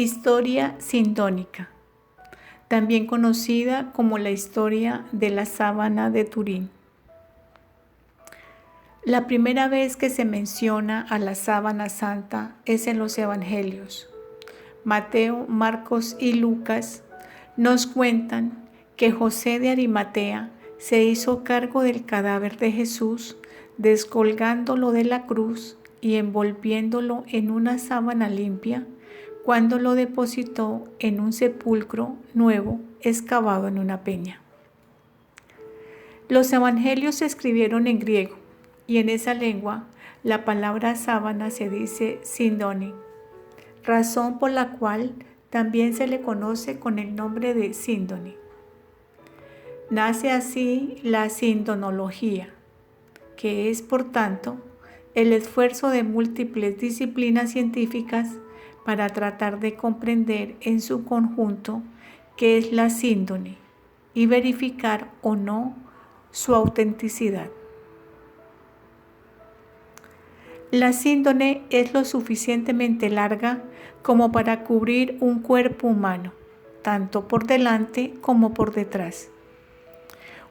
Historia sindónica, también conocida como la historia de la sábana de Turín. La primera vez que se menciona a la sábana santa es en los Evangelios. Mateo, Marcos y Lucas nos cuentan que José de Arimatea se hizo cargo del cadáver de Jesús, descolgándolo de la cruz y envolviéndolo en una sábana limpia, cuando lo depositó en un sepulcro nuevo excavado en una peña. Los evangelios se escribieron en griego y en esa lengua la palabra sábana se dice sindoni, razón por la cual también se le conoce con el nombre de síndoni. Nace así la sindonología, que es, por tanto, el esfuerzo de múltiples disciplinas científicas para tratar de comprender en su conjunto qué es la síndone y verificar o no su autenticidad. La síndone es lo suficientemente larga como para cubrir un cuerpo humano, tanto por delante como por detrás.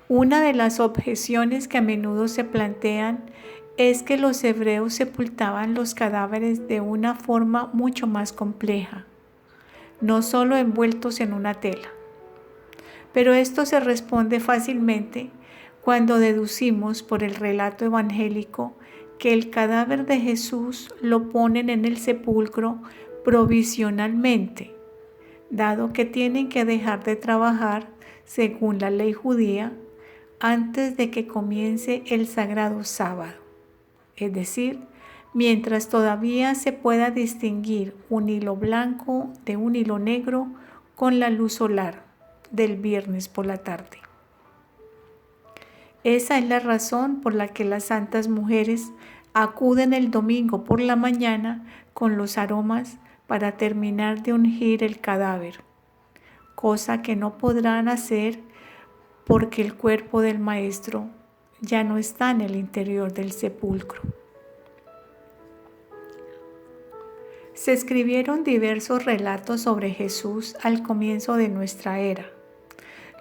Una de las objeciones que a menudo se plantean es que los hebreos sepultaban los cadáveres de una forma mucho más compleja, no solo envueltos en una tela. Pero esto se responde fácilmente cuando deducimos por el relato evangélico que el cadáver de Jesús lo ponen en el sepulcro provisionalmente, dado que tienen que dejar de trabajar según la ley judía antes de que comience el sagrado sábado. Es decir, mientras todavía se pueda distinguir un hilo blanco de un hilo negro con la luz solar del viernes por la tarde. Esa es la razón por la que las santas mujeres acuden el domingo por la mañana con los aromas para terminar de ungir el cadáver, cosa que no podrán hacer porque el cuerpo del Maestro ya no está en el interior del sepulcro. Se escribieron diversos relatos sobre Jesús al comienzo de nuestra era,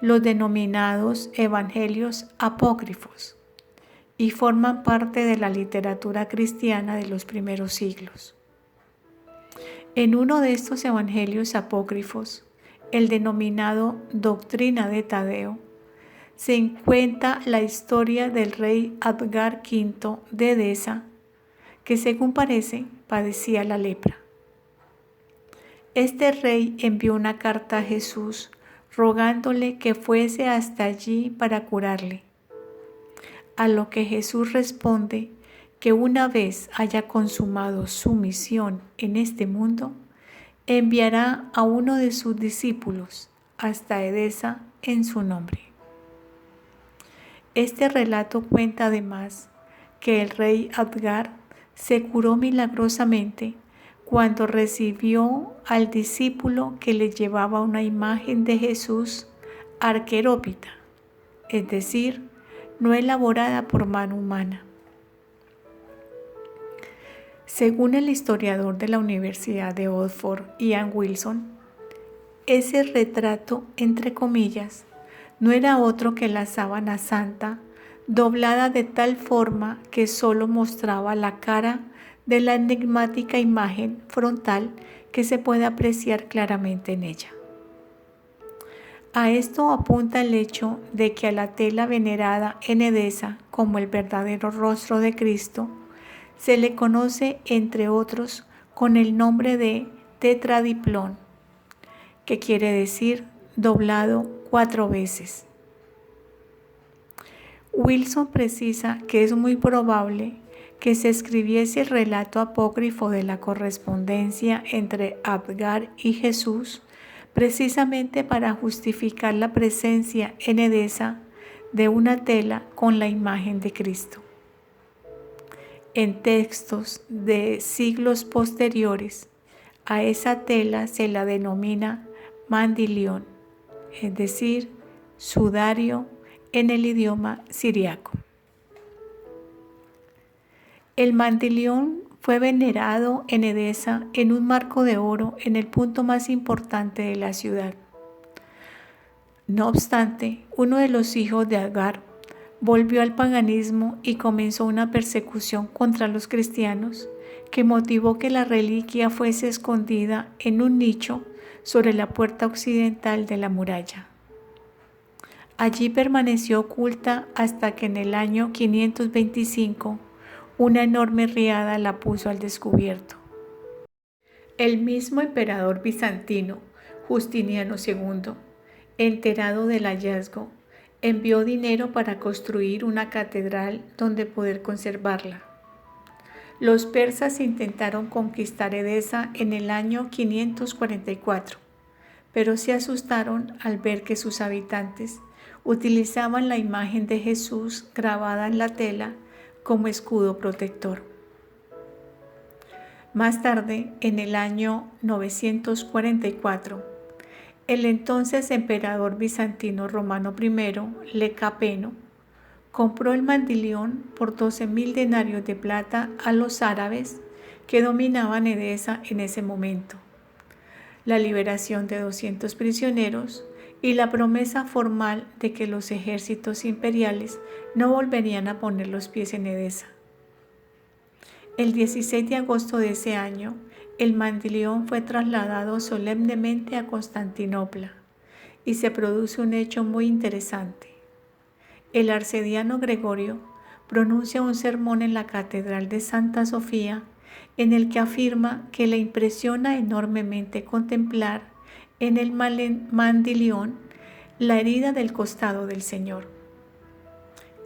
los denominados evangelios apócrifos, y forman parte de la literatura cristiana de los primeros siglos. En uno de estos evangelios apócrifos, el denominado Doctrina de Tadeo, se encuentra la historia del rey Adgar V de Edesa, que según parece padecía la lepra. Este rey envió una carta a Jesús rogándole que fuese hasta allí para curarle, a lo que Jesús responde que una vez haya consumado su misión en este mundo, enviará a uno de sus discípulos hasta Edesa en su nombre. Este relato cuenta además que el rey Adgar se curó milagrosamente cuando recibió al discípulo que le llevaba una imagen de Jesús arquerópita, es decir, no elaborada por mano humana. Según el historiador de la Universidad de Oxford, Ian Wilson, ese retrato, entre comillas, no era otro que la sábana santa, doblada de tal forma que solo mostraba la cara de la enigmática imagen frontal que se puede apreciar claramente en ella. A esto apunta el hecho de que a la tela venerada en Edesa como el verdadero rostro de Cristo se le conoce, entre otros, con el nombre de tetradiplón, que quiere decir doblado 4 veces. Wilson precisa que es muy probable que se escribiese el relato apócrifo de la correspondencia entre Adgar y Jesús precisamente para justificar la presencia en Edesa de una tela con la imagen de Cristo. En textos de siglos posteriores, a esa tela se la denomina mandilión, es decir, sudario en el idioma siriaco. El mandilión fue venerado en Edesa en un marco de oro en el punto más importante de la ciudad. No obstante, uno de los hijos de Agar volvió al paganismo y comenzó una persecución contra los cristianos que motivó que la reliquia fuese escondida en un nicho sobre la puerta occidental de la muralla. Allí permaneció oculta hasta que en el año 525 una enorme riada la puso al descubierto. El mismo emperador bizantino, Justiniano II, enterado del hallazgo, envió dinero para construir una catedral donde poder conservarla. Los persas intentaron conquistar Edesa en el año 544, pero se asustaron al ver que sus habitantes utilizaban la imagen de Jesús grabada en la tela como escudo protector. Más tarde, en el año 944, el entonces emperador bizantino Romano I, Lecapeno, compró el mandilión por 12.000 denarios de plata a los árabes que dominaban Edesa en ese momento, la liberación de 200 prisioneros y la promesa formal de que los ejércitos imperiales no volverían a poner los pies en Edesa. El 16 de agosto de ese año, el mandilión fue trasladado solemnemente a Constantinopla y se produce un hecho muy interesante. El arcediano Gregorio pronuncia un sermón en la Catedral de Santa Sofía en el que afirma que le impresiona enormemente contemplar en el mandilión la herida del costado del Señor.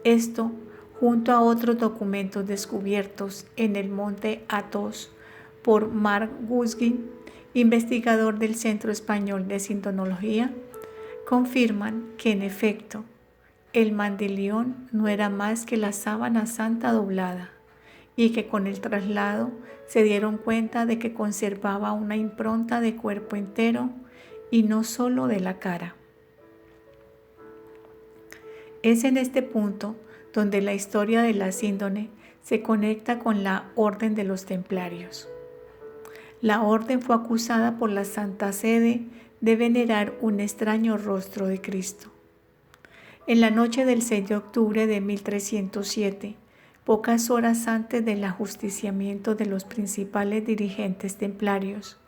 Esto, junto a otros documentos descubiertos en el monte Athos por Marc Gusguin, investigador del Centro Español de Sintonología, confirman que en efecto el mandilión no era más que la sábana santa doblada y que con el traslado se dieron cuenta de que conservaba una impronta de cuerpo entero y no solo de la cara. Es en este punto donde la historia de la síndone se conecta con la Orden de los Templarios. La orden fue acusada por la Santa Sede de venerar un extraño rostro de Cristo. En la noche del 6 de octubre de 1307, pocas horas antes del ajusticiamiento de los principales dirigentes templarios,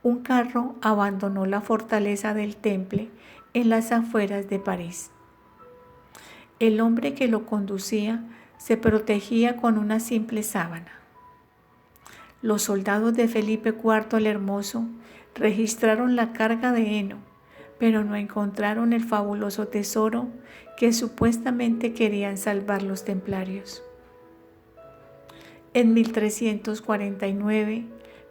un carro abandonó la fortaleza del Temple en las afueras de París. El hombre que lo conducía se protegía con una simple sábana. Los soldados de Felipe IV el Hermoso registraron la carga de heno, pero no encontraron el fabuloso tesoro que supuestamente querían salvar los templarios. En 1349,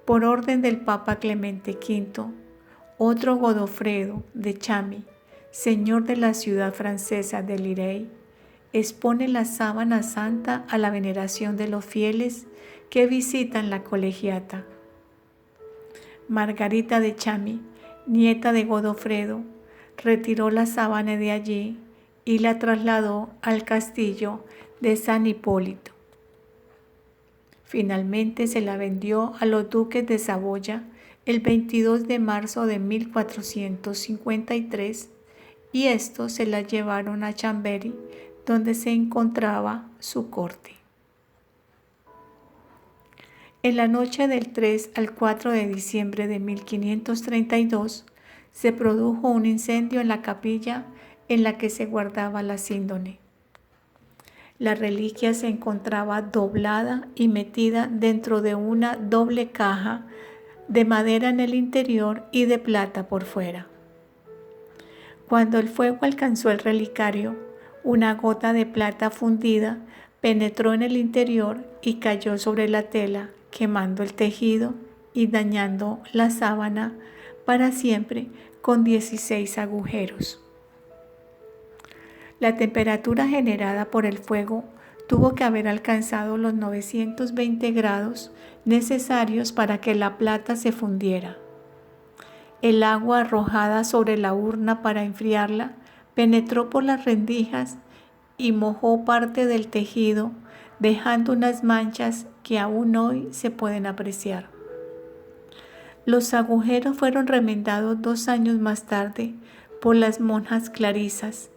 por orden del Papa Clemente V, otro Godofredo de Chamy, señor de la ciudad francesa de Lirey, expone la sábana santa a la veneración de los fieles que visitan la colegiata. Margarita de Chamy, nieta de Godofredo, retiró la sábana de allí y la trasladó al castillo de San Hipólito. Finalmente se la vendió a los duques de Saboya el 22 de marzo de 1453 y estos se la llevaron a Chambéry, donde se encontraba su corte. En la noche del 3 al 4 de diciembre de 1532 se produjo un incendio en la capilla en la que se guardaba la síndone. La reliquia se encontraba doblada y metida dentro de una doble caja de madera en el interior y de plata por fuera. Cuando el fuego alcanzó el relicario, una gota de plata fundida penetró en el interior y cayó sobre la tela, quemando el tejido y dañando la sábana para siempre con 16 agujeros. La temperatura generada por el fuego tuvo que haber alcanzado los 920 grados necesarios para que la plata se fundiera. El agua arrojada sobre la urna para enfriarla penetró por las rendijas y mojó parte del tejido, dejando unas manchas que aún hoy se pueden apreciar. Los agujeros fueron remendados 2 años más tarde por las monjas clarisas,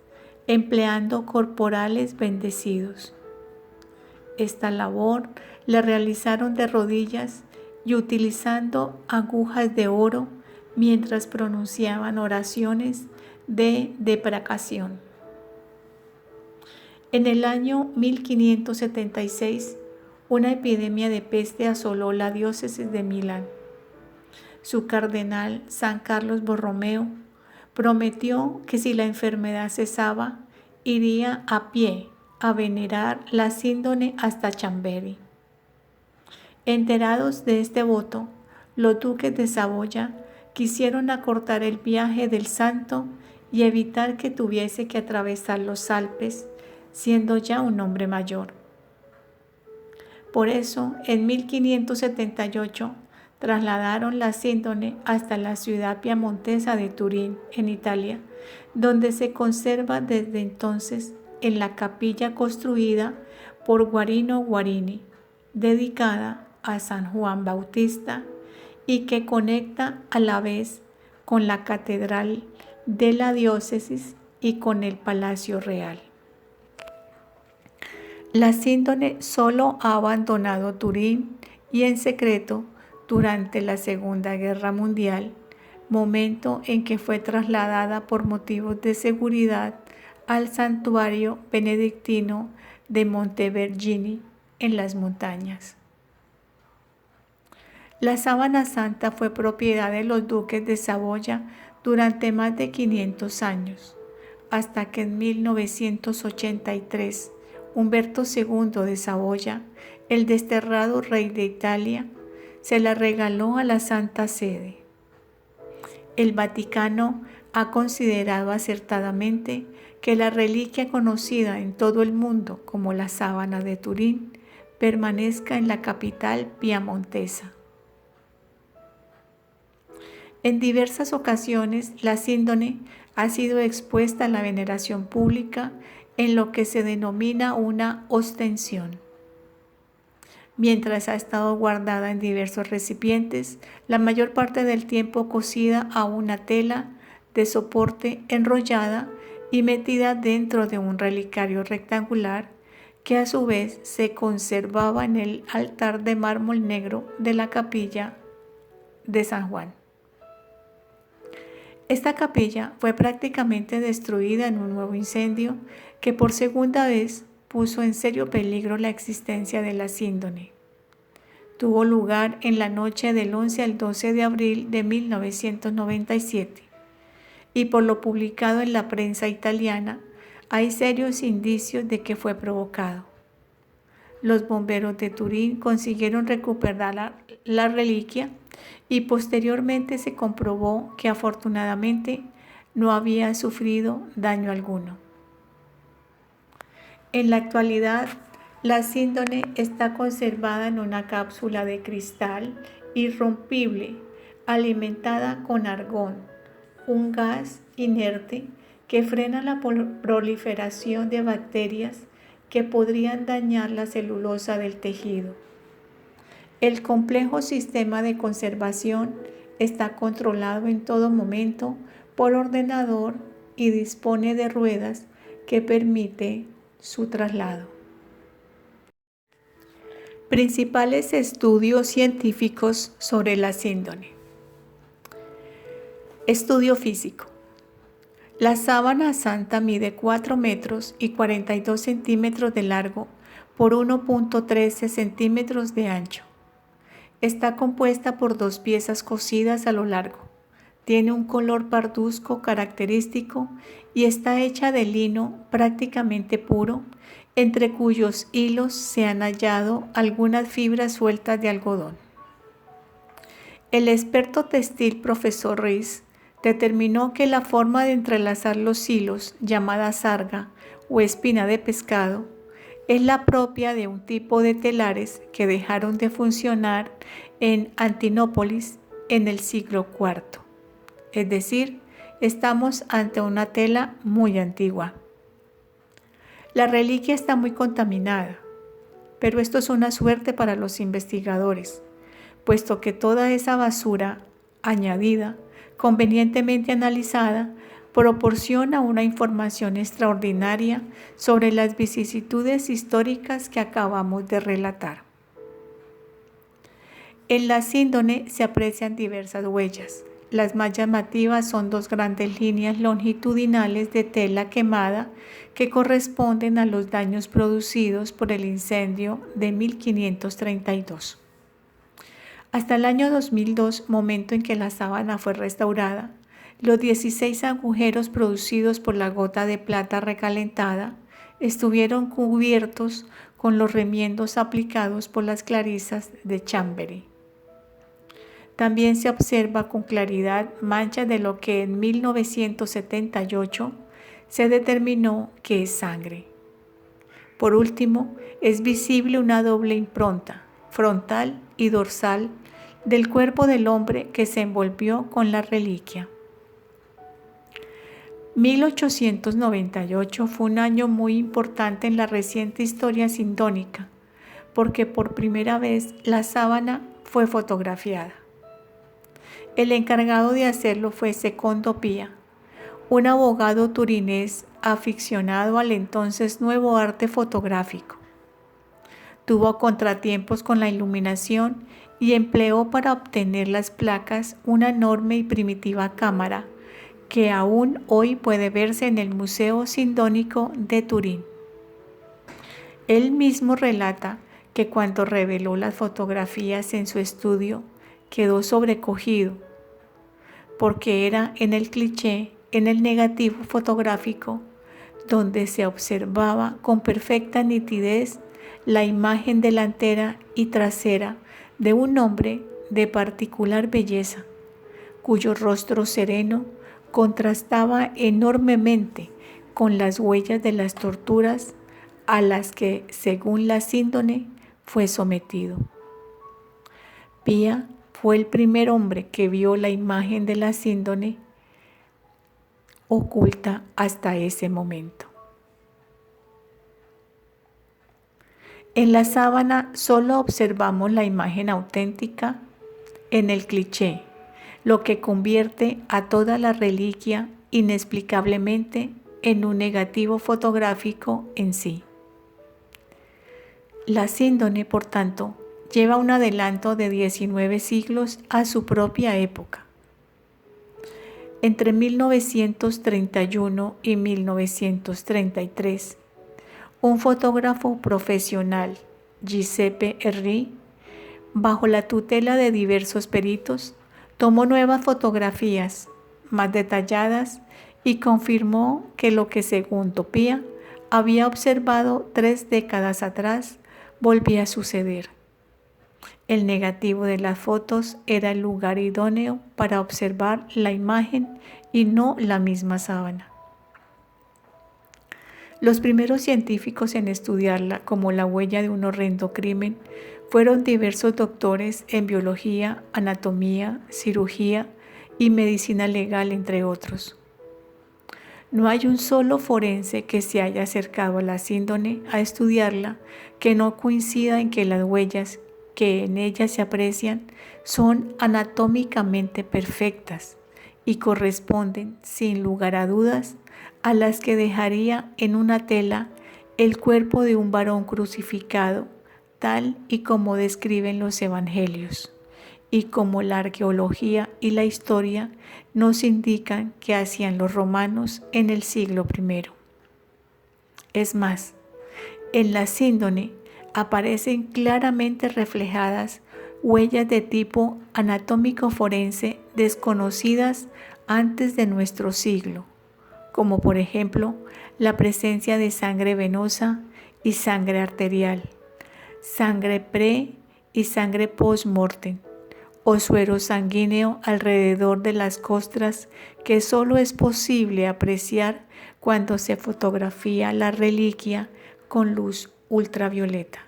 empleando corporales bendecidos. Esta labor la realizaron de rodillas y utilizando agujas de oro mientras pronunciaban oraciones de deprecación. En el año 1576, una epidemia de peste asoló la diócesis de Milán. Su cardenal, San Carlos Borromeo, prometió que si la enfermedad cesaba, iría a pie a venerar la síndone hasta Chambéry. Enterados de este voto, los duques de Saboya quisieron acortar el viaje del santo y evitar que tuviese que atravesar los Alpes, siendo ya un hombre mayor. Por eso, en 1578, trasladaron la síndone hasta la ciudad piamontesa de Turín, en Italia, donde se conserva desde entonces en la capilla construida por Guarino Guarini, dedicada a San Juan Bautista y que conecta a la vez con la catedral de la diócesis y con el Palacio Real. La síndone solo ha abandonado Turín y en secreto durante la Segunda Guerra Mundial, momento en que fue trasladada por motivos de seguridad al santuario benedictino de Montevergini en las montañas. La sábana santa fue propiedad de los duques de Saboya durante más de 500 años, hasta que en 1983 Humberto II de Saboya, el desterrado rey de Italia, se la regaló a la Santa Sede. El Vaticano ha considerado acertadamente que la reliquia conocida en todo el mundo como la sábana de Turín permanezca en la capital piamontesa. En diversas ocasiones, la síndone ha sido expuesta a la veneración pública en lo que se denomina una ostensión. Mientras ha estado guardada en diversos recipientes, la mayor parte del tiempo cosida a una tela de soporte enrollada y metida dentro de un relicario rectangular que a su vez se conservaba en el altar de mármol negro de la capilla de San Juan. Esta capilla fue prácticamente destruida en un nuevo incendio que por segunda vez puso en serio peligro la existencia de la síndone. Tuvo lugar en la noche del 11 al 12 de abril de 1997 y por lo publicado en la prensa italiana hay serios indicios de que fue provocado. Los bomberos de Turín consiguieron recuperar la reliquia y posteriormente se comprobó que afortunadamente no había sufrido daño alguno. En la actualidad, la síndone está conservada en una cápsula de cristal irrompible alimentada con argón, un gas inerte que frena la proliferación de bacterias que podrían dañar la celulosa del tejido. El complejo sistema de conservación está controlado en todo momento por ordenador y dispone de ruedas que permite su traslado. Principales estudios científicos sobre la síndone. Estudio físico. La sábana santa mide 4 metros y 42 centímetros de largo por 1.13 centímetros de ancho. Está compuesta por 2 piezas cosidas a lo largo. Tiene un color parduzco característico y está hecha de lino prácticamente puro, entre cuyos hilos se han hallado algunas fibras sueltas de algodón. El experto textil profesor Riis determinó que la forma de entrelazar los hilos, llamada sarga o espina de pescado, es la propia de un tipo de telares que dejaron de funcionar en Antinópolis en el siglo IV. Es decir, estamos ante una tela muy antigua. La reliquia está muy contaminada. Pero esto es una suerte para los investigadores, puesto que toda esa basura añadida, convenientemente analizada, proporciona una información extraordinaria sobre las vicisitudes históricas que acabamos de relatar. En la síndone se aprecian diversas huellas. Las más llamativas son dos grandes líneas longitudinales de tela quemada que corresponden a los daños producidos por el incendio de 1532. Hasta el año 2002, momento en que la sábana fue restaurada, los 16 agujeros producidos por la gota de plata recalentada estuvieron cubiertos con los remiendos aplicados por las clarisas de Chambery. También se observa con claridad manchas de lo que en 1978 se determinó que es sangre. Por último, es visible una doble impronta, frontal y dorsal, del cuerpo del hombre que se envolvió con la reliquia. 1898 fue un año muy importante en la reciente historia sindónica, porque por primera vez la sábana fue fotografiada. El encargado de hacerlo fue Secondo Pia, un abogado turinés aficionado al entonces nuevo arte fotográfico. Tuvo contratiempos con la iluminación y empleó para obtener las placas una enorme y primitiva cámara que aún hoy puede verse en el Museo Sindónico de Turín. Él mismo relata que cuando reveló las fotografías en su estudio quedó sobrecogido, porque era en el cliché, en el negativo fotográfico, donde se observaba con perfecta nitidez la imagen delantera y trasera de un hombre de particular belleza, cuyo rostro sereno contrastaba enormemente con las huellas de las torturas a las que, según la síndone, fue sometido. Pia fue el primer hombre que vio la imagen de la síndone oculta hasta ese momento. En la sábana solo observamos la imagen auténtica en el cliché, lo que convierte a toda la reliquia inexplicablemente en un negativo fotográfico en sí. La síndone, por tanto, lleva un adelanto de 19 siglos a su propia época. Entre 1931 y 1933, un fotógrafo profesional, Giuseppe Erri, bajo la tutela de diversos peritos, tomó nuevas fotografías más detalladas y confirmó que lo que, según Pia, había observado 3 décadas atrás volvía a suceder. El negativo de las fotos era el lugar idóneo para observar la imagen y no la misma sábana. Los primeros científicos en estudiarla como la huella de un horrendo crimen fueron diversos doctores en biología, anatomía, cirugía y medicina legal, entre otros. No hay un solo forense que se haya acercado a la síndone a estudiarla que no coincida en que las huellas que en ella se aprecian son anatómicamente perfectas y corresponden, sin lugar a dudas, a las que dejaría en una tela el cuerpo de un varón crucificado, tal y como describen los evangelios, y como la arqueología y la historia nos indican que hacían los romanos en el siglo I. Es más, en la síndone aparecen claramente reflejadas huellas de tipo anatómico forense desconocidas antes de nuestro siglo, como por ejemplo la presencia de sangre venosa y sangre arterial, sangre pre y sangre post-mortem, o suero sanguíneo alrededor de las costras que solo es posible apreciar cuando se fotografía la reliquia con luz ultravioleta.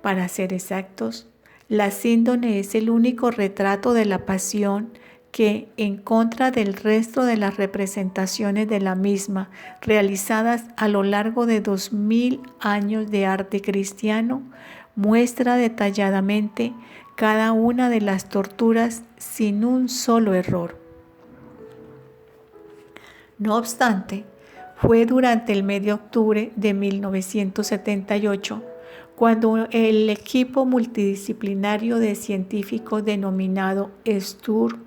Para ser exactos, la síndone es el único retrato de la pasión que, en contra del resto de las representaciones de la misma realizadas a lo largo de 2000 años de arte cristiano, muestra detalladamente cada una de las torturas sin un solo error. No obstante, fue durante el mes de octubre de 1978 cuando el equipo multidisciplinario de científicos denominado STUR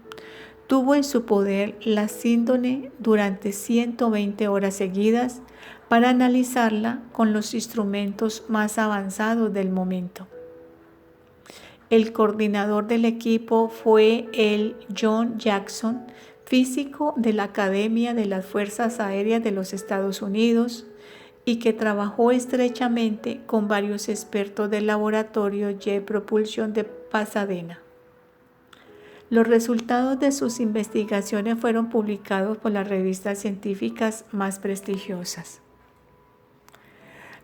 tuvo en su poder la síndrome durante 120 horas seguidas para analizarla con los instrumentos más avanzados del momento. El coordinador del equipo fue el John Jackson, físico de la Academia de las Fuerzas Aéreas de los Estados Unidos, y que trabajó estrechamente con varios expertos del laboratorio Jet Propulsion de Pasadena. Los resultados de sus investigaciones fueron publicados por las revistas científicas más prestigiosas.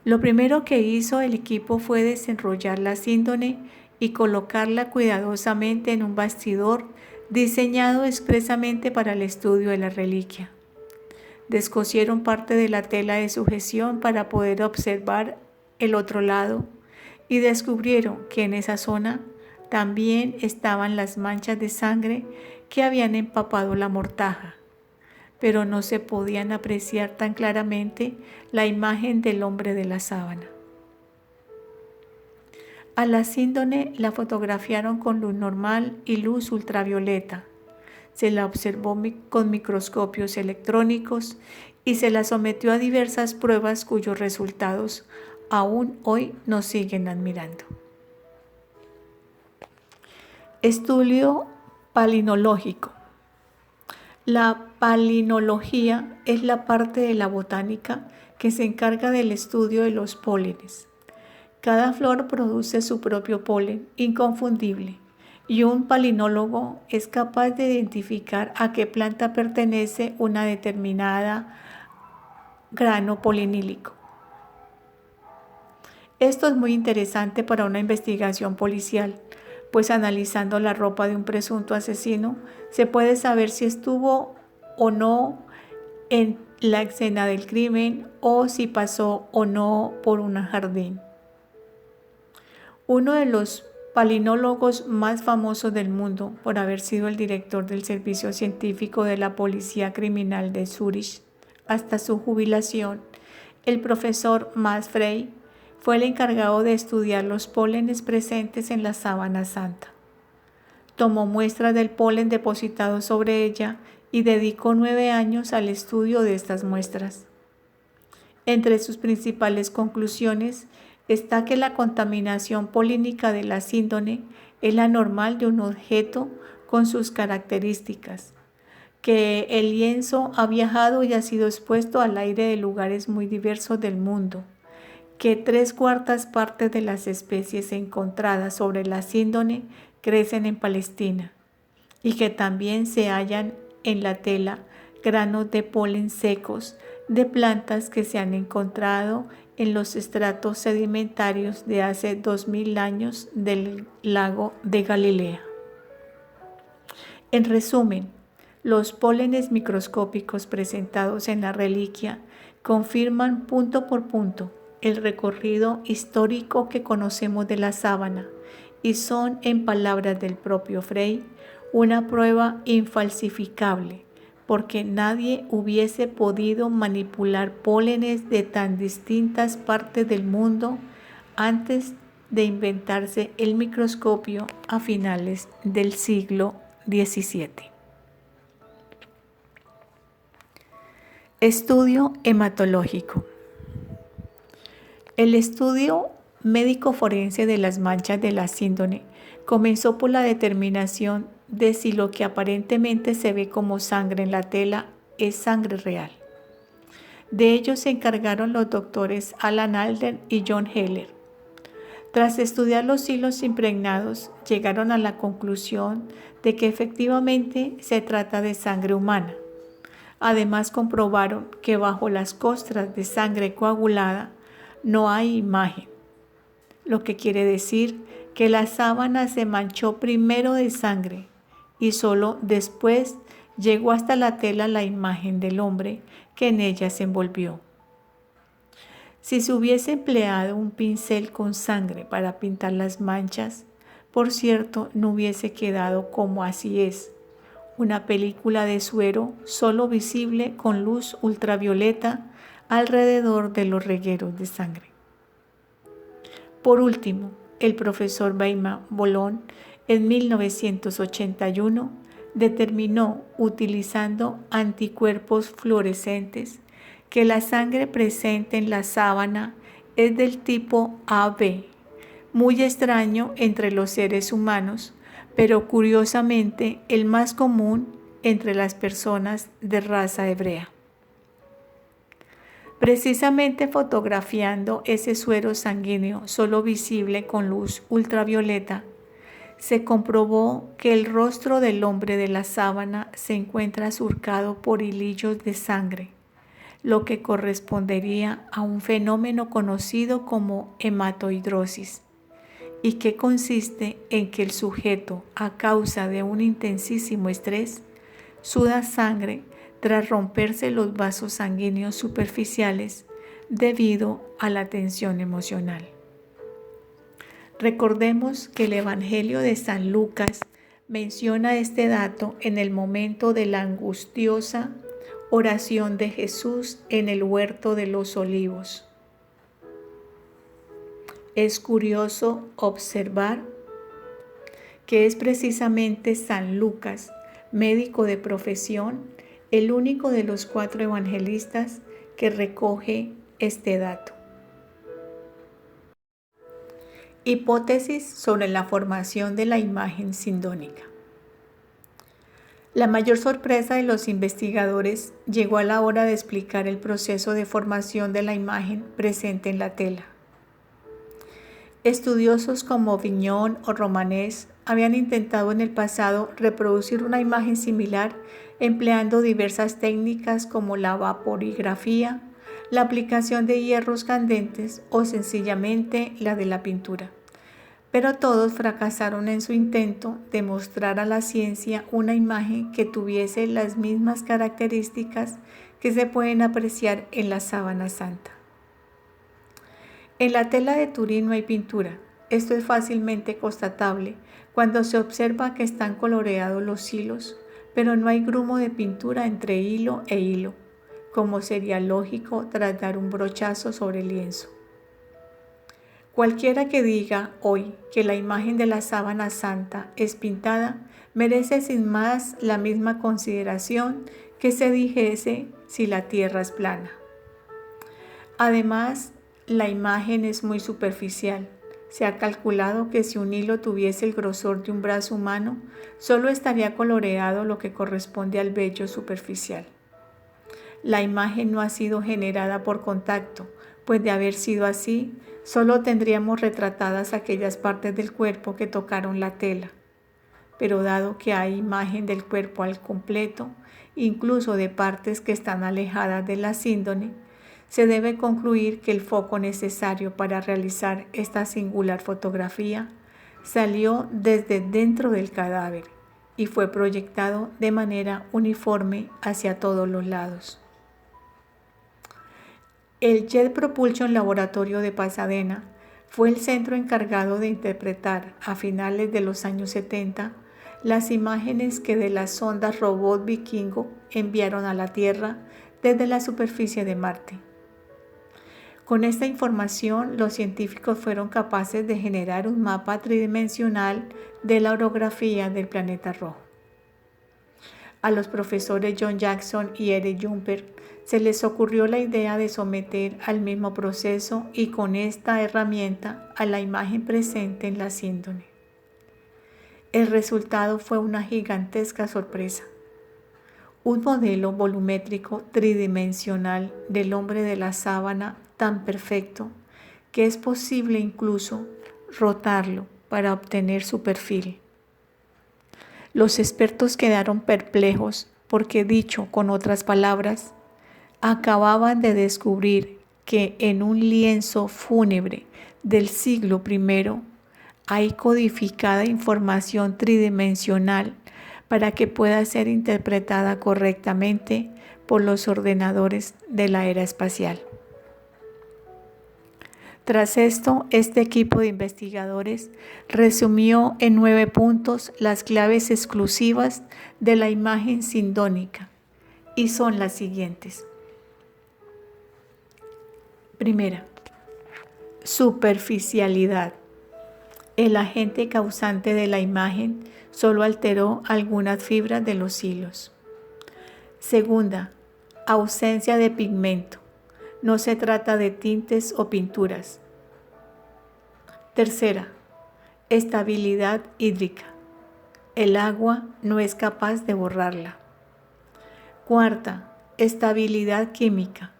Lo primero que hizo el equipo fue desenrollar la síndrome y colocarla cuidadosamente en un bastidor diseñado expresamente para el estudio de la reliquia. Descosieron parte de la tela de sujeción para poder observar el otro lado y descubrieron que en esa zona también estaban las manchas de sangre que habían empapado la mortaja, pero no se podían apreciar tan claramente la imagen del hombre de la sábana. A la síndrome la fotografiaron con luz normal y luz ultravioleta. Se la observó con microscopios electrónicos y se la sometió a diversas pruebas cuyos resultados aún hoy nos siguen admirando. Estudio palinológico. La palinología es la parte de la botánica que se encarga del estudio de los pólenes. Cada flor produce su propio polen inconfundible, y un palinólogo es capaz de identificar a qué planta pertenece una determinada grano polinílico. Esto es muy interesante para una investigación policial, pues analizando la ropa de un presunto asesino se puede saber si estuvo o no en la escena del crimen o si pasó o no por un jardín. Uno de los palinólogos más famosos del mundo por haber sido el director del servicio científico de la Policía Criminal de Zúrich hasta su jubilación, el profesor Max Frey, fue el encargado de estudiar los pólenes presentes en la sábana santa. Tomó muestras del polen depositado sobre ella y dedicó 9 años al estudio de estas muestras. Entre sus principales conclusiones está que la contaminación polínica de la síndrome es la normal de un objeto con sus características, que el lienzo ha viajado y ha sido expuesto al aire de lugares muy diversos del mundo, que 3/4 partes de las especies encontradas sobre la síndrome crecen en Palestina y que también se hallan en la tela granos de polen secos de plantas que se han encontrado en los estratos sedimentarios de hace 2000 años del lago de Galilea. En resumen, los pólenes microscópicos presentados en la reliquia confirman punto por punto el recorrido histórico que conocemos de la sábana y son, en palabras del propio Frey, una prueba infalsificable, porque nadie hubiese podido manipular pólenes de tan distintas partes del mundo antes de inventarse el microscopio a finales del siglo XVII. Estudio hematológico. El estudio médico forense de las manchas de la síndrome comenzó por la determinación de si lo que aparentemente se ve como sangre en la tela es sangre real. De ello se encargaron los doctores Alan Alden y John Heller. Tras estudiar los hilos impregnados, llegaron a la conclusión de que efectivamente se trata de sangre humana. Además, comprobaron que bajo las costras de sangre coagulada no hay imagen, lo que quiere decir que la sábana se manchó primero de sangre y solo después llegó hasta la tela la imagen del hombre que en ella se envolvió. Si se hubiese empleado un pincel con sangre para pintar las manchas, por cierto, no hubiese quedado como así es, una película de suero solo visible con luz ultravioleta alrededor de los regueros de sangre. Por último, el profesor Weimar Bolón en 1981 determinó, utilizando anticuerpos fluorescentes, que la sangre presente en la sábana es del tipo AB, muy extraño entre los seres humanos, pero curiosamente el más común entre las personas de raza hebrea. Precisamente fotografiando ese suero sanguíneo solo visible con luz ultravioleta, se comprobó que el rostro del hombre de la sábana se encuentra surcado por hilillos de sangre, lo que correspondería a un fenómeno conocido como hematohidrosis, y que consiste en que el sujeto, a causa de un intensísimo estrés, suda sangre tras romperse los vasos sanguíneos superficiales debido a la tensión emocional. Recordemos que el Evangelio de San Lucas menciona este dato en el momento de la angustiosa oración de Jesús en el huerto de los olivos. Es curioso observar que es precisamente San Lucas, médico de profesión, el único de los 4 evangelistas que recoge este dato. Hipótesis sobre la formación de la imagen sindónica. La mayor sorpresa de los investigadores llegó a la hora de explicar el proceso de formación de la imagen presente en la tela. Estudiosos como Vignon o Romanés habían intentado en el pasado reproducir una imagen similar empleando diversas técnicas como la vaporigrafía, la aplicación de hierros candentes o sencillamente la de la pintura. Pero todos fracasaron en su intento de mostrar a la ciencia una imagen que tuviese las mismas características que se pueden apreciar en la sábana santa. En la tela de Turín no hay pintura. Esto es fácilmente constatable cuando se observa que están coloreados los hilos, pero no hay grumo de pintura entre hilo e hilo, como sería lógico tras dar un brochazo sobre el lienzo. Cualquiera que diga hoy que la imagen de la sábana santa es pintada, merece sin más la misma consideración que se dijese si la tierra es plana. Además, la imagen es muy superficial. Se ha calculado que si un hilo tuviese el grosor de un brazo humano, solo estaría coloreado lo que corresponde al vello superficial. La imagen no ha sido generada por contacto, pues de haber sido así, solo tendríamos retratadas aquellas partes del cuerpo que tocaron la tela. Pero dado que hay imagen del cuerpo al completo, incluso de partes que están alejadas de la síndone, se debe concluir que el foco necesario para realizar esta singular fotografía salió desde dentro del cadáver y fue proyectado de manera uniforme hacia todos los lados. El Jet Propulsion Laboratorio de Pasadena fue el centro encargado de interpretar a finales de los años 70 las imágenes que de las sondas robot Vikingo enviaron a la Tierra desde la superficie de Marte. Con esta información, los científicos fueron capaces de generar un mapa tridimensional de la orografía del planeta rojo. A los profesores John Jackson y Eric Jumper se les ocurrió la idea de someter al mismo proceso y con esta herramienta a la imagen presente en la síndone. El resultado fue una gigantesca sorpresa. Un modelo volumétrico tridimensional del hombre de la sábana tan perfecto que es posible incluso rotarlo para obtener su perfil. Los expertos quedaron perplejos porque, dicho con otras palabras, acababan de descubrir que en un lienzo fúnebre del siglo I hay codificada información tridimensional para que pueda ser interpretada correctamente por los ordenadores de la era espacial. Tras esto, este equipo de investigadores resumió en 9 puntos las claves exclusivas de la imagen sindónica y son las siguientes. Primera, superficialidad. El agente causante de la imagen solo alteró algunas fibras de los hilos. Segunda, ausencia de pigmento. No se trata de tintes o pinturas. Tercera, estabilidad hídrica. El agua no es capaz de borrarla. Cuarta, estabilidad química.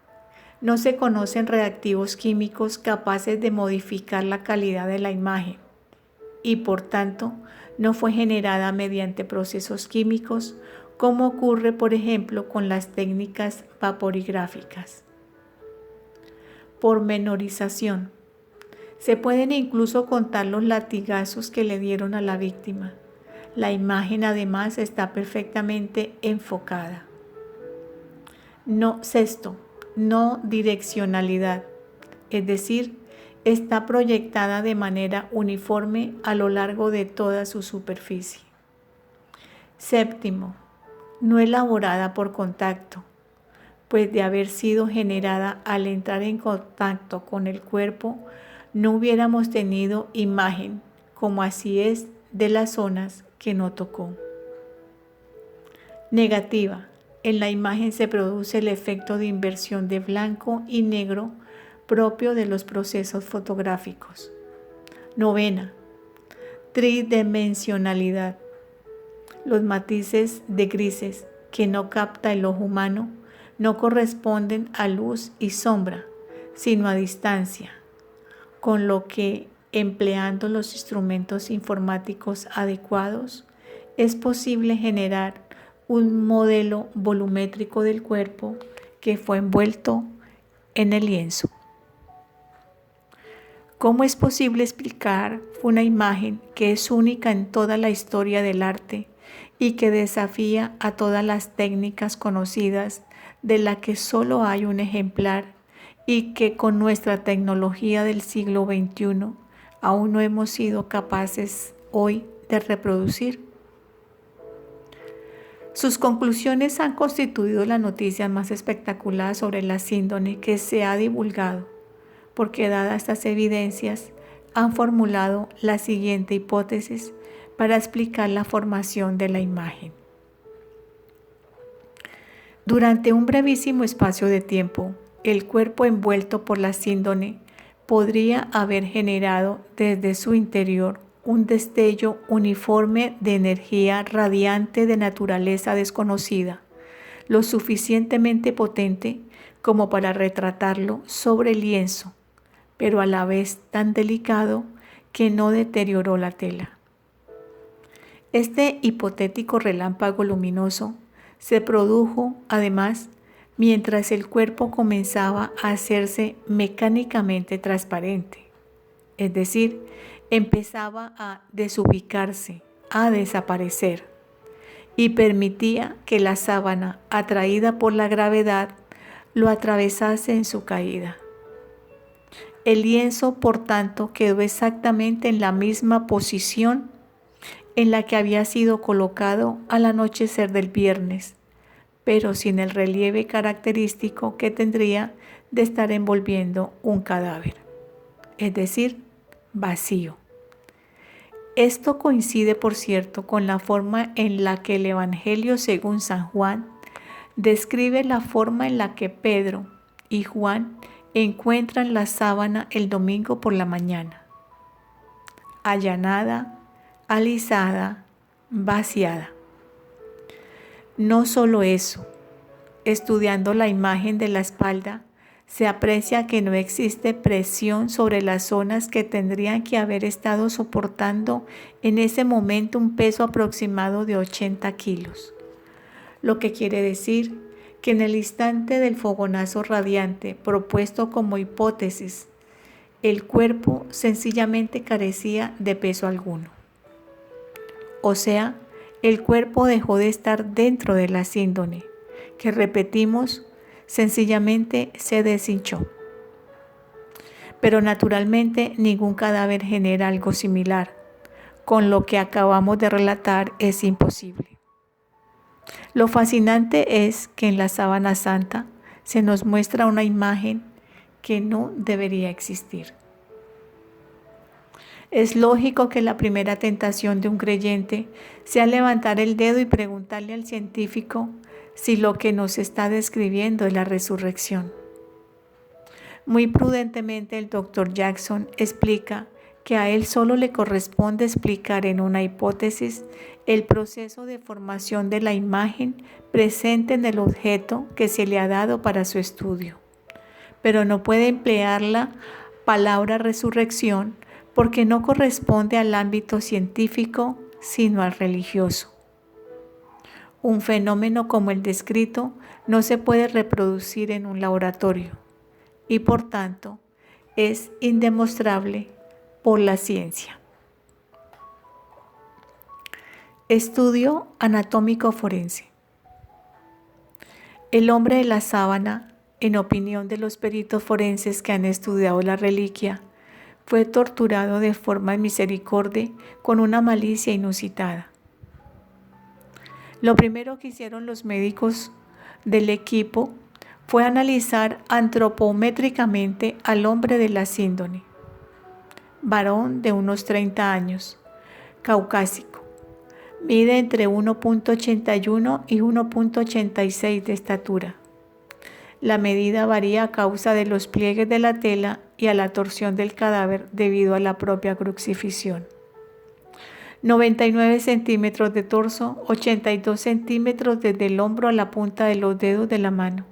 No se conocen reactivos químicos capaces de modificar la calidad de la imagen y por tanto no fue generada mediante procesos químicos como ocurre por ejemplo con las técnicas vaporigráficas. Pormenorización. Se pueden incluso contar los latigazos que le dieron a la víctima. La imagen además está perfectamente enfocada. Sexto, no direccionalidad, es decir, está proyectada de manera uniforme a lo largo de toda su superficie. Séptimo, no elaborada por contacto, pues de haber sido generada al entrar en contacto con el cuerpo, no hubiéramos tenido imagen, como así es, de las zonas que no tocó. Negativa. En la imagen se produce el efecto de inversión de blanco y negro propio de los procesos fotográficos. Novena, tridimensionalidad. Los matices de grises que no capta el ojo humano no corresponden a luz y sombra, sino a distancia, con lo que, empleando los instrumentos informáticos adecuados, es posible generar un modelo volumétrico del cuerpo que fue envuelto en el lienzo. ¿Cómo es posible explicar una imagen que es única en toda la historia del arte y que desafía a todas las técnicas conocidas, de la que solo hay un ejemplar y que con nuestra tecnología del siglo XXI aún no hemos sido capaces hoy de reproducir? Sus conclusiones han constituido la noticia más espectacular sobre la síndrome que se ha divulgado, porque dadas estas evidencias, han formulado la siguiente hipótesis para explicar la formación de la imagen. Durante un brevísimo espacio de tiempo, el cuerpo envuelto por la síndrome podría haber generado desde su interior un destello uniforme de energía radiante de naturaleza desconocida, lo suficientemente potente como para retratarlo sobre el lienzo, pero a la vez tan delicado que no deterioró la tela. Este hipotético relámpago luminoso se produjo, además, mientras el cuerpo comenzaba a hacerse mecánicamente transparente, es decir, empezaba a desubicarse, a desaparecer, y permitía que la sábana, atraída por la gravedad, lo atravesase en su caída. El lienzo, por tanto, quedó exactamente en la misma posición en la que había sido colocado al anochecer del viernes, pero sin el relieve característico que tendría de estar envolviendo un cadáver, es decir, vacío. Esto coincide, por cierto, con la forma en la que el Evangelio según San Juan describe la forma en la que Pedro y Juan encuentran la sábana el domingo por la mañana: allanada, alisada, vaciada. No solo eso, estudiando la imagen de la espalda, se aprecia que no existe presión sobre las zonas que tendrían que haber estado soportando en ese momento un peso aproximado de 80 kilos, lo que quiere decir que en el instante del fogonazo radiante propuesto como hipótesis, el cuerpo sencillamente carecía de peso alguno. O sea, el cuerpo dejó de estar dentro de la síndone, que repetimos, sencillamente se deshinchó. Pero naturalmente ningún cadáver genera algo similar. Con lo que acabamos de relatar es imposible. Lo fascinante es que en la Sábana Santa se nos muestra una imagen que no debería existir. Es lógico que la primera tentación de un creyente sea levantar el dedo y preguntarle al científico si lo que nos está describiendo es la resurrección. Muy prudentemente el Dr. Jackson explica que a él solo le corresponde explicar en una hipótesis el proceso de formación de la imagen presente en el objeto que se le ha dado para su estudio. Pero no puede emplear la palabra resurrección porque no corresponde al ámbito científico, sino al religioso. Un fenómeno como el descrito no se puede reproducir en un laboratorio y por tanto es indemostrable por la ciencia. Estudio anatómico forense. El hombre de la sábana, en opinión de los peritos forenses que han estudiado la reliquia, fue torturado de forma misericordia con una malicia inusitada. Lo primero que hicieron los médicos del equipo fue analizar antropométricamente al hombre de la síndone, varón de unos 30 años, caucásico, mide entre 1.81 y 1.86 de estatura. La medida varía a causa de los pliegues de la tela y a la torsión del cadáver debido a la propia crucifixión. 99 centímetros de torso, 82 centímetros desde el hombro a la punta de los dedos de la mano,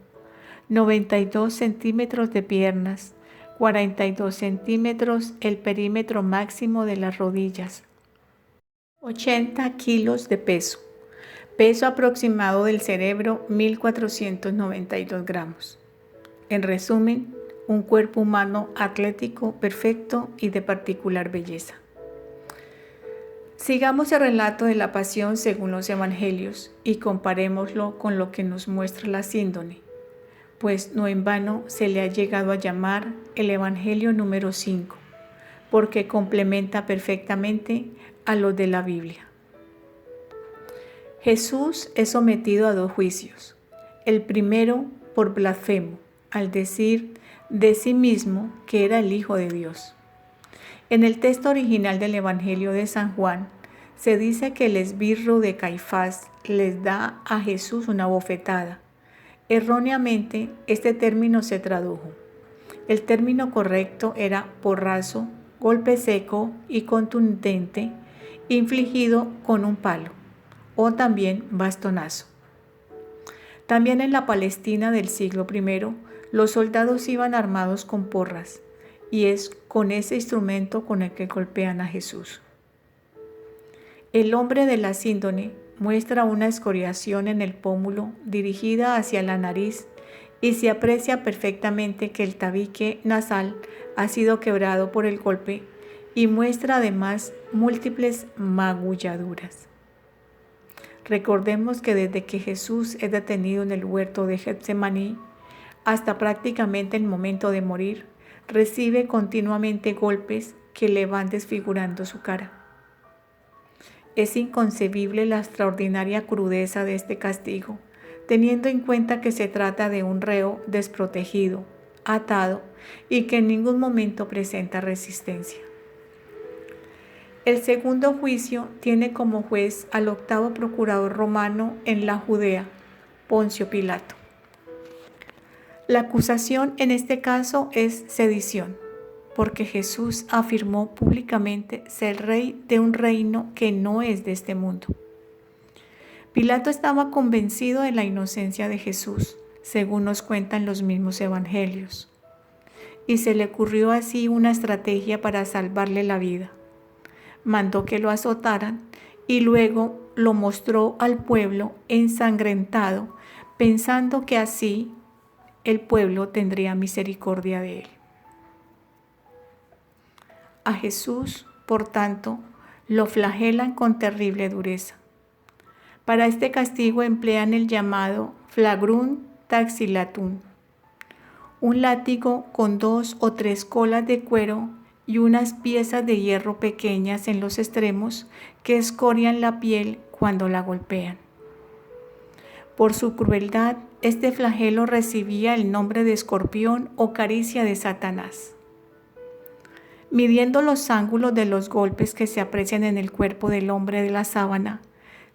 92 centímetros de piernas, 42 centímetros el perímetro máximo de las rodillas, 80 kilos de peso, peso aproximado del cerebro 1492 gramos. En resumen, un cuerpo humano atlético, perfecto y de particular belleza. Sigamos el relato de la pasión según los evangelios y comparémoslo con lo que nos muestra la síndone, pues no en vano se le ha llegado a llamar el evangelio número 5, porque complementa perfectamente a los de la Biblia. Jesús es sometido a 2 juicios. El primero por blasfemo, al decir de sí mismo que era el Hijo de Dios. En el texto original del Evangelio de San Juan, se dice que el esbirro de Caifás les da a Jesús una bofetada. Erróneamente, este término se tradujo. El término correcto era porrazo, golpe seco y contundente, infligido con un palo, o también bastonazo. También en la Palestina del siglo I, los soldados iban armados con porras, y es con ese instrumento con el que golpean a Jesús. El hombre de la síndone muestra una escoriación en el pómulo dirigida hacia la nariz y se aprecia perfectamente que el tabique nasal ha sido quebrado por el golpe y muestra además múltiples magulladuras. Recordemos que desde que Jesús es detenido en el huerto de Getsemaní hasta prácticamente el momento de morir, recibe continuamente golpes que le van desfigurando su cara. Es inconcebible la extraordinaria crudeza de este castigo, teniendo en cuenta que se trata de un reo desprotegido, atado y que en ningún momento presenta resistencia. El segundo juicio tiene como juez al 8º procurador romano en la Judea, Poncio Pilato. La acusación en este caso es sedición, porque Jesús afirmó públicamente ser rey de un reino que no es de este mundo. Pilato estaba convencido de la inocencia de Jesús, según nos cuentan los mismos evangelios, y se le ocurrió así una estrategia para salvarle la vida. Mandó que lo azotaran y luego lo mostró al pueblo ensangrentado, pensando que así el pueblo tendría misericordia de él. A Jesús, por tanto, lo flagelan con terrible dureza. Para este castigo emplean el llamado flagrum taxilatum, un látigo con 2 o 3 colas de cuero y unas piezas de hierro pequeñas en los extremos que escorian la piel cuando la golpean. Por su crueldad, este flagelo recibía el nombre de escorpión o caricia de Satanás. Midiendo los ángulos de los golpes que se aprecian en el cuerpo del hombre de la sábana,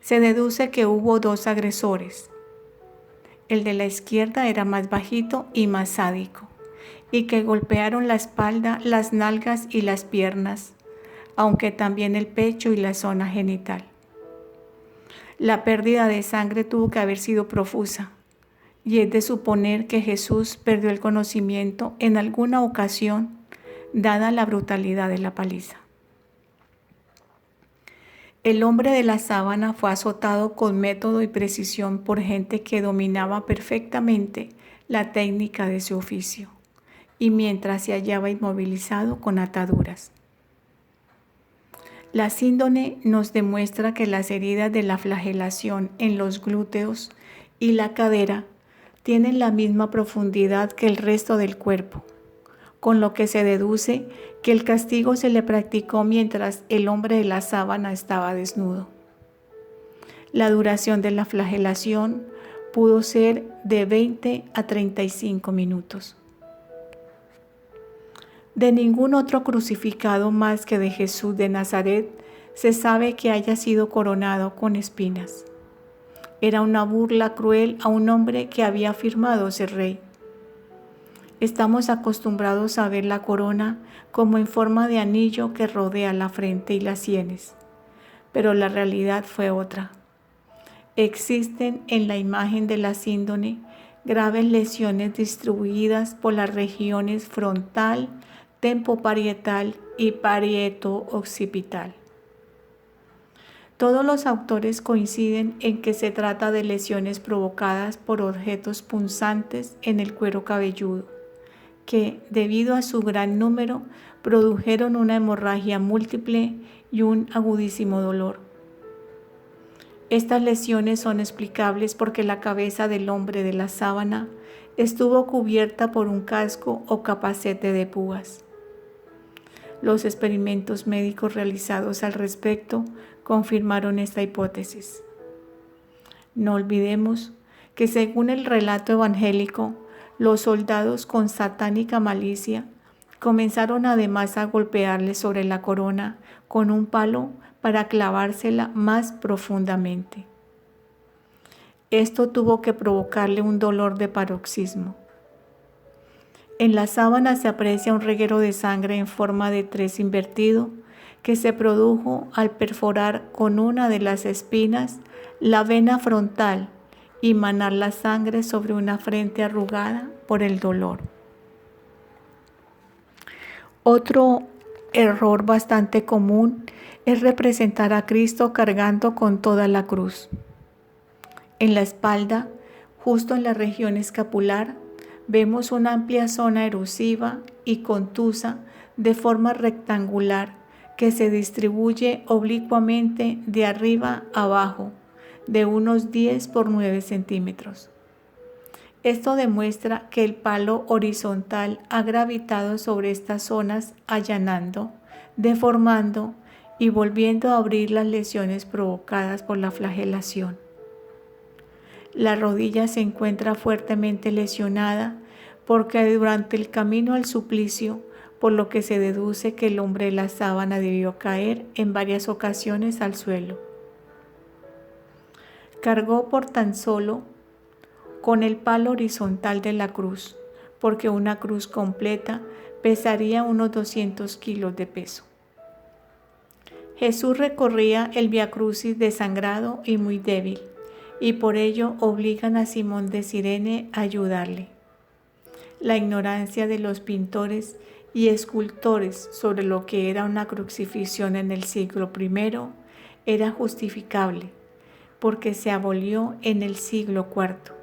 se deduce que hubo 2 agresores. El de la izquierda era más bajito y más sádico, y que golpearon la espalda, las nalgas y las piernas, aunque también el pecho y la zona genital. La pérdida de sangre tuvo que haber sido profusa, y es de suponer que Jesús perdió el conocimiento en alguna ocasión, dada la brutalidad de la paliza. El hombre de la sábana fue azotado con método y precisión por gente que dominaba perfectamente la técnica de su oficio, y mientras se hallaba inmovilizado con ataduras. La síndone nos demuestra que las heridas de la flagelación en los glúteos y la cadera tienen la misma profundidad que el resto del cuerpo, con lo que se deduce que el castigo se le practicó mientras el hombre de la sábana estaba desnudo. La duración de la flagelación pudo ser de 20 a 35 minutos. De ningún otro crucificado más que de Jesús de Nazaret se sabe que haya sido coronado con espinas. Era una burla cruel a un hombre que había afirmado ser rey. Estamos acostumbrados a ver la corona como en forma de anillo que rodea la frente y las sienes, pero la realidad fue otra. Existen en la imagen de la síndone graves lesiones distribuidas por las regiones frontal, tempoparietal y parieto-occipital. Todos los autores coinciden en que se trata de lesiones provocadas por objetos punzantes en el cuero cabelludo, que, debido a su gran número, produjeron una hemorragia múltiple y un agudísimo dolor. Estas lesiones son explicables porque la cabeza del hombre de la sábana estuvo cubierta por un casco o capacete de púas. Los experimentos médicos realizados al respecto confirmaron esta hipótesis. No olvidemos que según el relato evangélico, los soldados con satánica malicia comenzaron además a golpearle sobre la corona con un palo para clavársela más profundamente. Esto tuvo que provocarle un dolor de paroxismo. En la sábana se aprecia un reguero de sangre en forma de 3 invertido que se produjo al perforar con una de las espinas la vena frontal y manar la sangre sobre una frente arrugada por el dolor. Otro error bastante común es representar a Cristo cargando con toda la cruz. En la espalda, justo en la región escapular, vemos una amplia zona erosiva y contusa de forma rectangular que se distribuye oblicuamente de arriba a abajo, de unos 10 por 9 centímetros. Esto demuestra que el palo horizontal ha gravitado sobre estas zonas allanando, deformando y volviendo a abrir las lesiones provocadas por la flagelación. La rodilla se encuentra fuertemente lesionada porque durante el camino al suplicio, por lo que se deduce que el hombre de la sábana debió caer en varias ocasiones al suelo. Cargó por tan solo con el palo horizontal de la cruz, porque una cruz completa pesaría unos 200 kilos de peso. Jesús recorría el viacrucis desangrado y muy débil, y por ello obligan a Simón de Cirene a ayudarle. La ignorancia de los pintores y escultores sobre lo que era una crucifixión en el siglo I era justificable, porque se abolió en el siglo IV.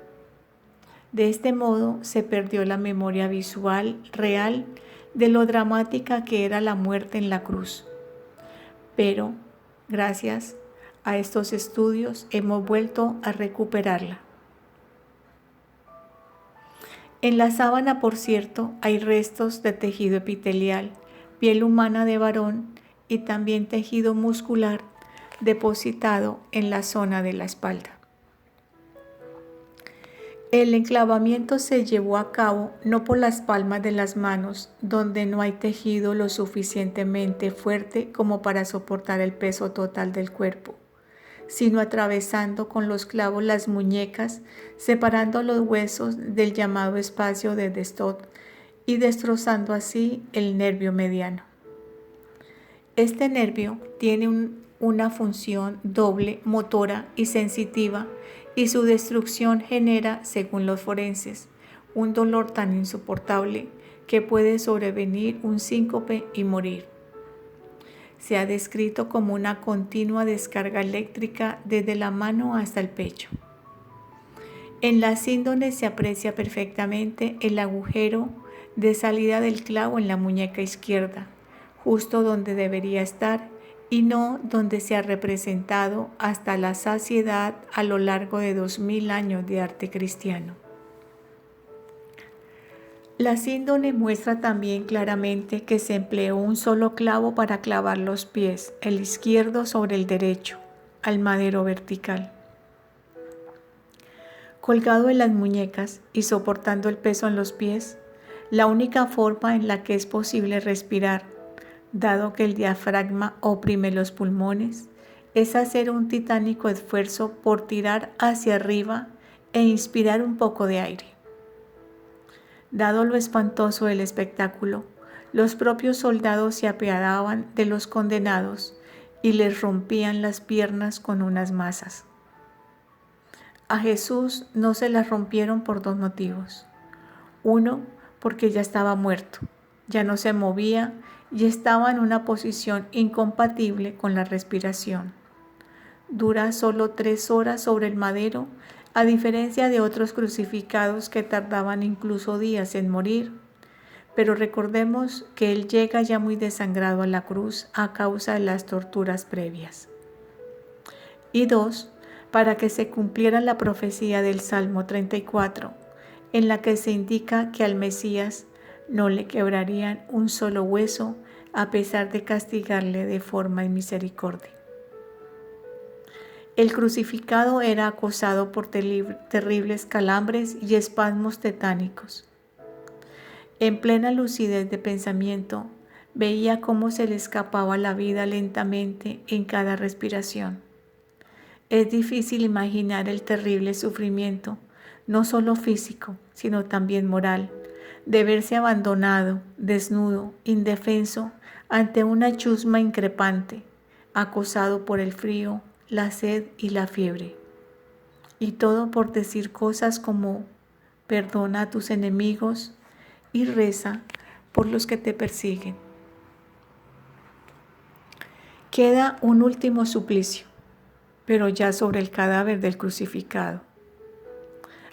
De este modo se perdió la memoria visual real de lo dramática que era la muerte en la cruz. Pero, gracias a estos estudios hemos vuelto a recuperarla. En la sábana, por cierto, hay restos de tejido epitelial, piel humana de varón y también tejido muscular depositado en la zona de la espalda. El enclavamiento se llevó a cabo no por las palmas de las manos, donde no hay tejido lo suficientemente fuerte como para soportar el peso total del cuerpo, sino atravesando con los clavos las muñecas, separando los huesos del llamado espacio de Destot y destrozando así el nervio mediano. Este nervio tiene una función doble, motora y sensitiva, y su destrucción genera, según los forenses, un dolor tan insoportable que puede sobrevenir un síncope y morir. Se ha descrito como una continua descarga eléctrica desde la mano hasta el pecho. En la síndone se aprecia perfectamente el agujero de salida del clavo en la muñeca izquierda, justo donde debería estar y no donde se ha representado hasta la saciedad a lo largo de 2000 años de arte cristiano. La síndone muestra también claramente que se empleó un solo clavo para clavar los pies, el izquierdo sobre el derecho, al madero vertical. Colgado en las muñecas y soportando el peso en los pies, la única forma en la que es posible respirar, dado que el diafragma oprime los pulmones, es hacer un titánico esfuerzo por tirar hacia arriba e inspirar un poco de aire. Dado lo espantoso del espectáculo, los propios soldados se apiadaban de los condenados y les rompían las piernas con unas mazas. A Jesús no se las rompieron por dos motivos. Uno, porque ya estaba muerto, ya no se movía y estaba en una posición incompatible con la respiración. Dura solo 3 horas sobre el madero, a diferencia de otros crucificados que tardaban incluso días en morir. Pero recordemos que él llega ya muy desangrado a la cruz a causa de las torturas previas. Y 2, para que se cumpliera la profecía del Salmo 34, en la que se indica que al Mesías no le quebrarían un solo hueso a pesar de castigarle de forma y misericordia. El crucificado era acosado por terribles calambres y espasmos tetánicos. En plena lucidez de pensamiento, veía cómo se le escapaba la vida lentamente en cada respiración. Es difícil imaginar el terrible sufrimiento, no solo físico, sino también moral, de verse abandonado, desnudo, indefenso, ante una chusma increpante, acosado por el frío, la sed y la fiebre. Y todo por decir cosas como: perdona a tus enemigos y reza por los que te persiguen. Queda un último suplicio, pero ya sobre el cadáver del crucificado.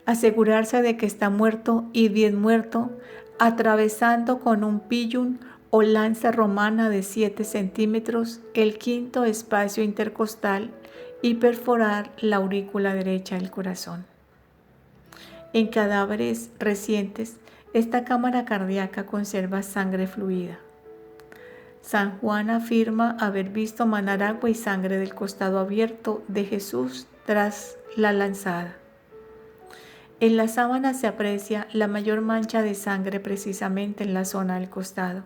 Asegurarse de que está muerto y bien muerto, atravesando con un pillum o lanza romana de 7 centímetros el quinto espacio intercostal y perforar la aurícula derecha del corazón. En cadáveres recientes, esta cámara cardíaca conserva sangre fluida. San Juan afirma haber visto manar agua y sangre del costado abierto de Jesús tras la lanzada. En la sábana se aprecia la mayor mancha de sangre precisamente en la zona del costado.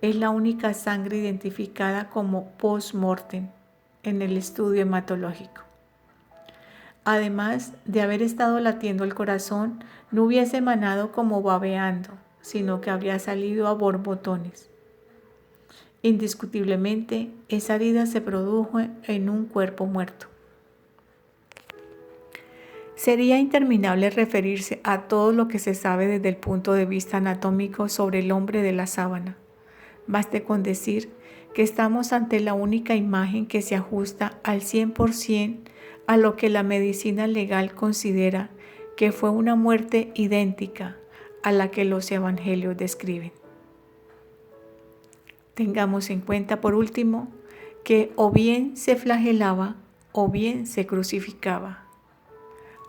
Es la única sangre identificada como post-mortem en el estudio hematológico. Además de haber estado latiendo el corazón, no hubiese emanado como babeando, sino que habría salido a borbotones. Indiscutiblemente, esa herida se produjo en un cuerpo muerto. Sería interminable referirse a todo lo que se sabe desde el punto de vista anatómico sobre el hombre de la sábana. Baste con decir que estamos ante la única imagen que se ajusta al 100% a lo que la medicina legal considera que fue una muerte idéntica a la que los evangelios describen. Tengamos en cuenta, por último, que o bien se flagelaba o bien se crucificaba.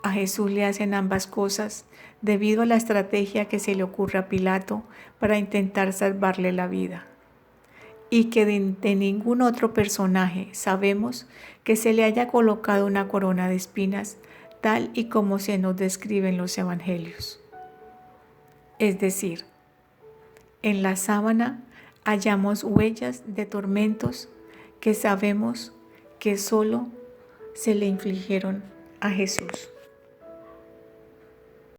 A Jesús le hacen ambas cosas debido a la estrategia que se le ocurre a Pilato para intentar salvarle la vida. Y que de ningún otro personaje sabemos que se le haya colocado una corona de espinas tal y como se nos describe en los evangelios. Es decir, en la sábana hallamos huellas de tormentos que sabemos que solo se le infligieron a Jesús.